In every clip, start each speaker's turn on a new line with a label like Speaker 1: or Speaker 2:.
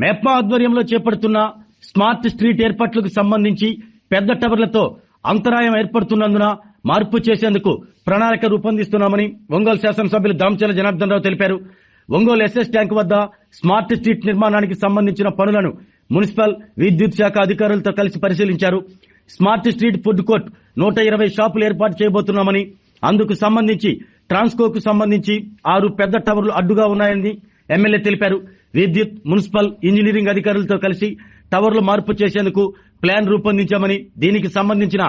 Speaker 1: మెప్మా ఆధ్వర్యంలో చేపడుతున్న smart street ఏర్పాట్లకు సంబంధించి పెద్ద టవర్లతో అంతరాయం ఏర్పడుతున్నందున మార్పు చేసేందుకు ప్రణాళిక రూపొందిస్తున్నామని ఒంగోలు శాసనసభ్యులు దామచర్ల జనార్దన్ రావు తెలిపారు. ఒంగోలు ఎస్ఎస్ ట్యాంక్ వద్ద స్మార్ట్ స్ట్రీట్ నిర్మాణానికి సంబంధించిన పనులను మున్సిపల్ విద్యుత్ శాఖ అధికారులతో కలిసి పరిశీలించారు. స్మార్ట్ స్ట్రీట్ ఫుడ్ కోర్ట్ 120 షాపులు ఏర్పాటు చేయబోతున్నామని, అందుకు సంబంధించి ట్రాన్స్కోకు సంబంధించి 6 పెద్ద టవర్లు అడ్డుగా ఉన్నాయని ఎమ్మెల్యే తెలిపారు. విద్యుత్, మున్సిపల్, ఇంజనీరింగ్ అధికారులతో కలిసి టవర్లు మార్పు చేసేందుకు ప్లాన్ రూపొందించామని, దీనికి సంబంధించిన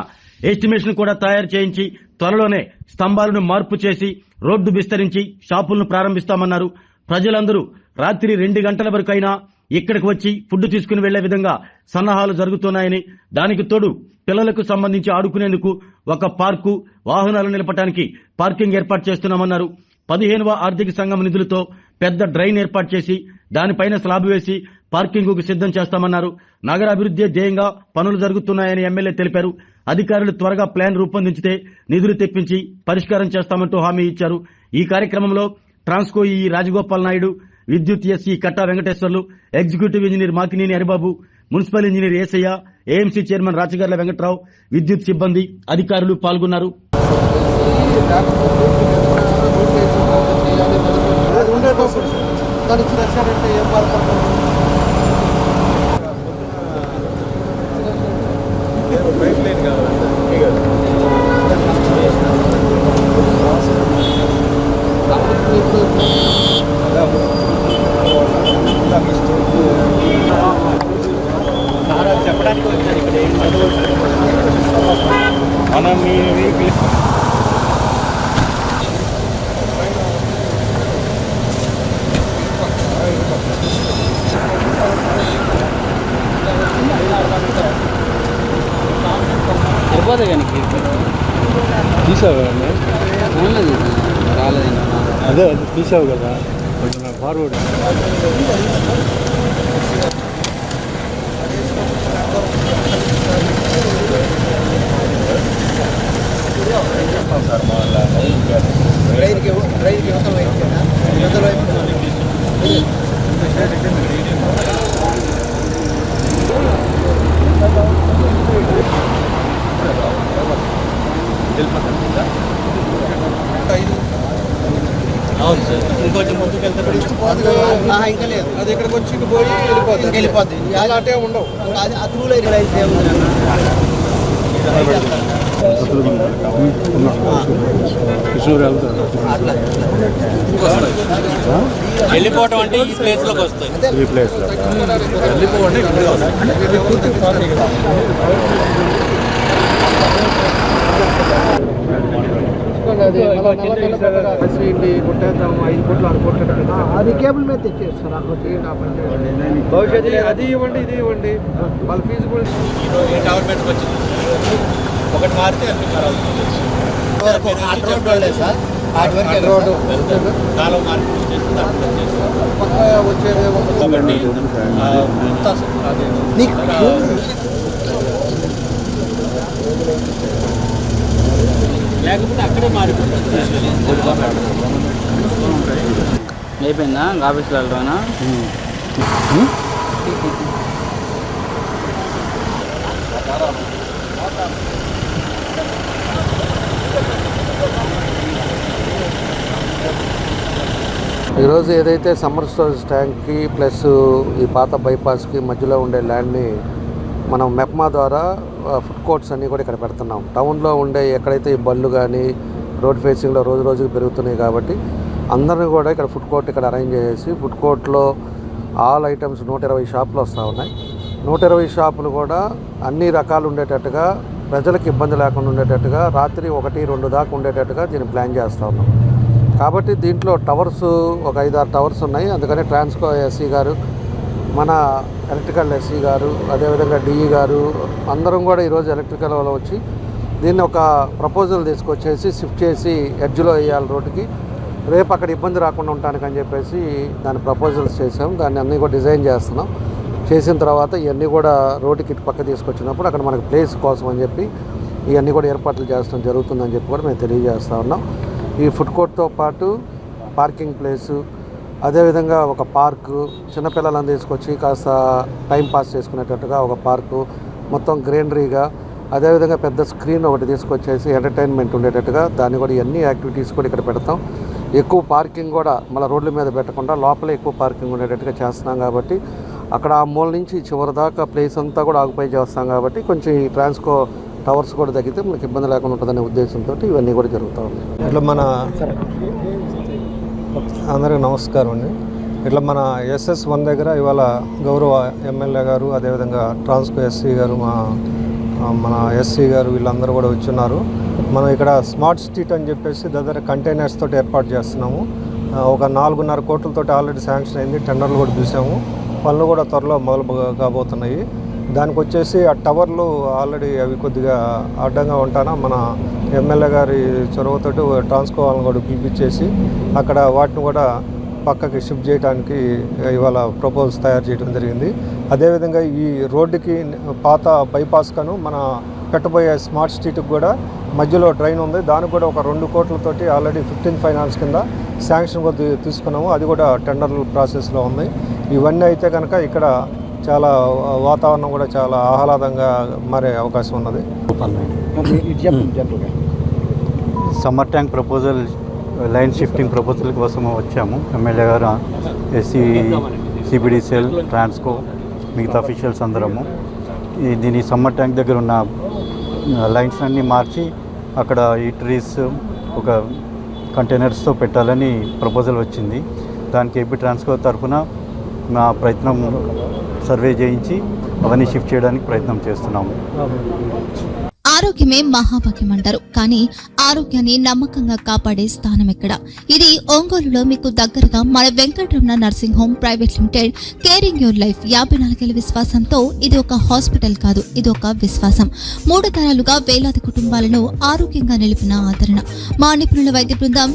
Speaker 1: ఎస్టిమేషన్ కూడా తయారు చేయించి త్వరలోనే స్తంభాలను మార్పు చేసి రోడ్డు విస్తరించి షాపులను ప్రారంభిస్తామన్నారు. ప్రజలందరూ రాత్రి 2 గంటల వరకైనా ఇక్కడికి వచ్చి ఫుడ్ తీసుకుని వెళ్లే విధంగా సన్నాహాలు జరుగుతున్నాయని, దానికి తోడు పిల్లలకు సంబంధించి ఆడుకునేందుకు ఒక పార్కు, వాహనాలు నిలపడానికి పార్కింగ్ ఏర్పాటు చేస్తున్నామన్నారు. 15వ ఆర్థిక సంఘం నిధులతో పెద్ద డ్రైన్ ఏర్పాటు చేసి దానిపైన స్లాబ్ వేసి పార్కింగ్ సిద్ధం చేస్తామన్నారు. నగర అభివృద్ధి ధ్యేయంగా పనులు జరుగుతున్నాయని ఎమ్మెల్యే తెలిపారు. అధికారులు త్వరగా ప్లాన్ రూపొందించితే నిధులు తెప్పించి పరిష్కారం చేస్తామంటూ హామీ ఇచ్చారు. ఈ కార్యక్రమంలో ట్రాన్స్కో ఈ రాజగోపాల్ నాయుడు, విద్యుత్ SE Katta Venkateswarlu, executive engineer Makineni Haribabu, municipal engineer Yesayya, AMC chairman Rachagarla Venkatrao, విద్యుత్ సిబ్బంది, అధికారులు పాల్గొన్నారు.
Speaker 2: చెప్పడానికి వచ్చారు ఇక్కడ మనం సరిపోతే కానీ తీసావు రాలేదు, అదే తీసావు కదా కొంచెం ఫార్వర్డ్. అవును సార్, ఇంకొంచెం ముందుకు వెళ్తే ఇంకా లేదు, అది ఇక్కడికి వచ్చి పోయి వెళ్ళిపోద్ది. అలాంటి ఉండవు. వెళ్ళిపోవటం అంటే ఈ ప్లేస్ లోకి వస్తాయి. ఈ ప్లేస్ లో వెళ్ళిపోవడం
Speaker 3: అది కేబుల్ మీద తెచ్చేస్తారు.
Speaker 2: భవిష్యత్తు అది ఇవ్వండి, ఇది ఇవ్వండి, వాళ్ళ ఫీజిబుల్ టవర్ మీదకి వచ్చింది. ఒకటి మారితే అన్ని ఖరాబ్ రోడ్డు కాలం మార్పు వచ్చేది లేకపోతే అక్కడే మారిపోతుంది. అయిపోయిందా ఆఫీస్లో వెళ్ళరా?
Speaker 3: ఈరోజు ఏదైతే సమ్మర్ స్టోరేజ్ ట్యాంక్కి ప్లస్ ఈ పాత బైపాస్కి మధ్యలో ఉండే ల్యాండ్ని మనం మెప్మా ద్వారా ఫుడ్ కోర్ట్స్ అన్నీ కూడా ఇక్కడ పెడుతున్నాం. టౌన్లో ఉండే ఎక్కడైతే ఈ బళ్ళు కానీ రోడ్ ఫేసింగ్లో రోజు రోజుకి పెరుగుతున్నాయి కాబట్టి అందరినీ కూడా ఇక్కడ ఫుడ్ కోర్ట్ ఇక్కడ అరేంజ్ చేసి ఫుడ్ కోర్ట్లో ఆల్ ఐటమ్స్ 120 షాపులు వస్తూ ఉన్నాయి. 120 షాపులు కూడా అన్ని రకాలు ఉండేటట్టుగా, ప్రజలకు ఇబ్బంది లేకుండా ఉండేటట్టుగా, రాత్రి 1-2 దాకా ఉండేటట్టుగా దీన్ని ప్లాన్ చేస్తూ ఉన్నాం. కాబట్టి దీంట్లో టవర్స్ ఒక 5-6 టవర్స్ ఉన్నాయి. అందుకని ట్రాన్స్కో ఎస్సీ గారు, మన ఎలక్ట్రికల్ ఎస్సీ గారు, అదేవిధంగా డిఈ గారు అందరం కూడా ఈరోజు ఎలక్ట్రికల్ వాళ్ళు వచ్చి దీన్ని ఒక ప్రపోజల్ తీసుకొచ్చేసి షిఫ్ట్ చేసి ఎడ్జ్లో వేయాలి రోడ్డుకి, రేపు అక్కడ ఇబ్బంది రాకుండా ఉండటానికని చెప్పేసి దాని ప్రపోజల్స్ చేసాం. దాన్ని అన్నీ కూడా డిజైన్ చేస్తున్నాం. చేసిన తర్వాత ఇవన్నీ కూడా రోడ్డుకి ఇటు పక్క తీసుకొచ్చినప్పుడు అక్కడ మనకు ప్లేస్ కోసం అని చెప్పి ఇవన్నీ కూడా ఏర్పాట్లు చేస్తాం జరుగుతుందని చెప్పి కూడా మేము తెలియజేస్తూ ఉన్నాం. ఈ ఫుడ్ కోర్ట్తో పాటు పార్కింగ్ ప్లేసు, అదేవిధంగా ఒక పార్కు, చిన్నపిల్లలను తీసుకొచ్చి కాస్త టైం పాస్ చేసుకునేటట్టుగా ఒక పార్కు, మొత్తం గ్రీనరీగా, అదేవిధంగా పెద్ద స్క్రీన్ ఒకటి తీసుకొచ్చేసి ఎంటర్టైన్మెంట్ ఉండేటట్టుగా దాన్ని కూడా ఇవన్నీ యాక్టివిటీస్ కూడా ఇక్కడ పెడతాం. ఎక్కువ పార్కింగ్ కూడా మళ్ళీ రోడ్ల మీద పెట్టకుండా లోపలే ఎక్కువ పార్కింగ్ ఉండేటట్టుగా చేస్తున్నాం కాబట్టి అక్కడ ఆ మూల నుంచి చివరి దాకా ప్లేస్ అంతా కూడా ఆక్యుపై చేస్తాం కాబట్టి కొంచెం ఈ ట్రాన్స్కో టవర్స్ కూడా తగ్గితే మనకి ఇబ్బంది లేకుండా ఉంటుందనే ఉద్దేశంతో ఇవన్నీ కూడా జరుగుతూ ఉన్నాయి.
Speaker 4: ఇట్లా మన అందరికీ నమస్కారం అండి. ఇట్లా మన SS1 దగ్గర ఇవాళ గౌరవ ఎమ్మెల్యే గారు, అదేవిధంగా ట్రాన్స్కో ఎస్సీ గారు, మన ఎస్సీ గారు వీళ్ళందరూ కూడా వచ్చున్నారు. మనం ఇక్కడ స్మార్ట్ స్ట్రీట్ అని చెప్పేసి దగ్గర కంటైనర్స్ తోటి ఏర్పాటు చేస్తున్నాము. ఒక 4.5 కోట్లతో ఆల్రెడీ శాంక్షన్ అయింది, టెండర్లు కూడా చూసాము. పనులు కూడా త్వరలో మొదలు కాబోతున్నాయి. దానికి వచ్చేసి ఆ టవర్లు ఆల్రెడీ అవి కొద్దిగా అడ్డంగా ఉంటానా మన ఎమ్మెల్యే గారి చొరవతోటి ట్రాన్స్కో వాళ్ళని కూడా పిలిపించేసి అక్కడ వాటిని కూడా పక్కకి షిఫ్ట్ చేయడానికి ఇవాళ ప్రపోజల్స్ తయారు చేయడం జరిగింది. అదేవిధంగా ఈ రోడ్డుకి పాత బైపాస్ కను మన పెట్టబోయే స్మార్ట్ స్ట్రీట్కి కూడా మధ్యలో డ్రైన్ ఉంది. దానికి కూడా ఒక 2 కోట్లతోటి ఆల్రెడీ 15 ఫైనాన్స్ కింద శాంక్షన్ కూడా తీసుకున్నాము. అది కూడా టెండర్ల ప్రాసెస్లో ఉంది. ఇవన్నీ అయితే కనుక ఇక్కడ చాలా వాతావరణం కూడా చాలా ఆహ్లాదంగా మారే అవకాశం ఉన్నది.
Speaker 5: Summer tank proposal line shifting proposal కోసం వచ్చాము. ఎమ్మెల్యే గారు, ఎస్సీ, CBDCL, ట్రాన్స్కో, మిగతా అఫీషియల్స్ అందరము దీని సమ్మర్ ట్యాంక్ దగ్గర ఉన్న లైన్స్ అన్నీ మార్చి అక్కడ ఈటరీస్ ఒక కంటైనర్స్తో పెట్టాలని ప్రపోజల్ వచ్చింది. దానికి ఏపీ ట్రాన్స్కో తరఫున మా ప్రయత్నం సర్వే చేయించి అవన్నీ షిఫ్ట్ చేయడానికి ప్రయత్నం చేస్తున్నాము.
Speaker 6: ఆరోగ్యమే మహాభాగ్యం అంటారు, కానీ ఆరోగ్యాన్ని నమ్మకంగా కాపాడే స్థానం ఎక్కడ? ఇది ఒంగోలులో మీకు దగ్గరగా మన Venkataramana nursing home private limited. Caring your life 54 ఏళ్ల విశ్వాసంతో ఇది ఒక హాస్పిటల్ కాదు, ఇది ఒక విశ్వాసం. 3 తరాలుగా వేలాది కుటుంబాలను ఆరోగ్యంగా నిలిపిన ఆదరణ. మా నిపుణుల వైద్య బృందం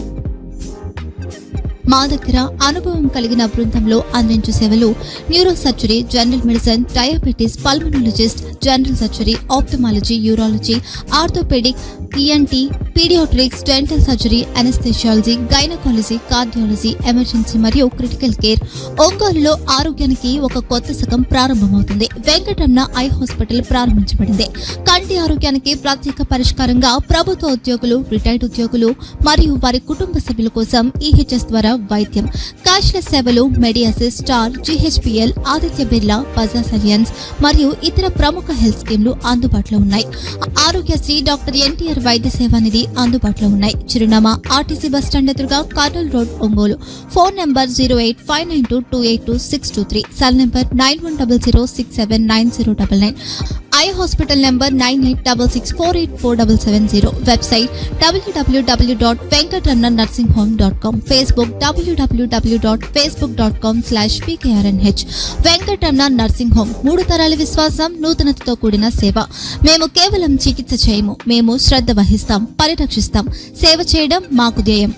Speaker 6: మా దగ్గర అనుభవం కలిగిన బృందంలో అందించే సేవలు neuro surgery, general medicine, diabetes, pulmonologist, general surgery, ophthalmology, urology, orthopaedic, ENT, paediatrics, dental surgery, anaesthesiology, gynaecology, cardiology, emergency మరియు క్రిటికల్ కేర్. ఒంగోలులో ఆరోగ్యానికి ఒక కొత్త శకం ప్రారంభమవుతుంది. వెంకటరమణ ఐ హాస్పిటల్ ప్రారంభించబడింది. కంటి ఆరోగ్యానికి ప్రత్యేక పరిష్కారంగా ప్రభుత్వ ఉద్యోగులు, రిటైర్డ్ ఉద్యోగులు మరియు వారి కుటుంబ సభ్యుల కోసం EHS ద్వారా వైద్యం, క్యాష్లెస్ సేవలు, Medi Assist, Star, GHPL, Aditya Birla, Bajaj Allianz మరియు ఇతర ప్రముఖ హెల్త్ స్కీమ్లు అందుబాటులో ఉన్నాయి. ఆరోగ్యశ్రీ, డాక్టర్ NTR వైద్య సేవా నిధి అందుబాటులో ఉన్నాయి. చిరునామా RTC బస్టాండ్ ఎదురుగా, Kurnool road, Ongole. Phone number 08592282623, cell number 9100679099, eye hospital number 9866484770, website www.venkatramanarsinghome.com, Facebook www.facebook.com/VKRNH. Venkataramana nursing home, 3 తరాల విశ్వాసం, నూతనతతో కూడిన సేవ. మేము కేవలం చికిత్స చేయము, మేము శ్రద్ధ వహిస్తాం, పరిరక్షిస్తాం. సేవ చేయడం మాకు ధ్యేయం.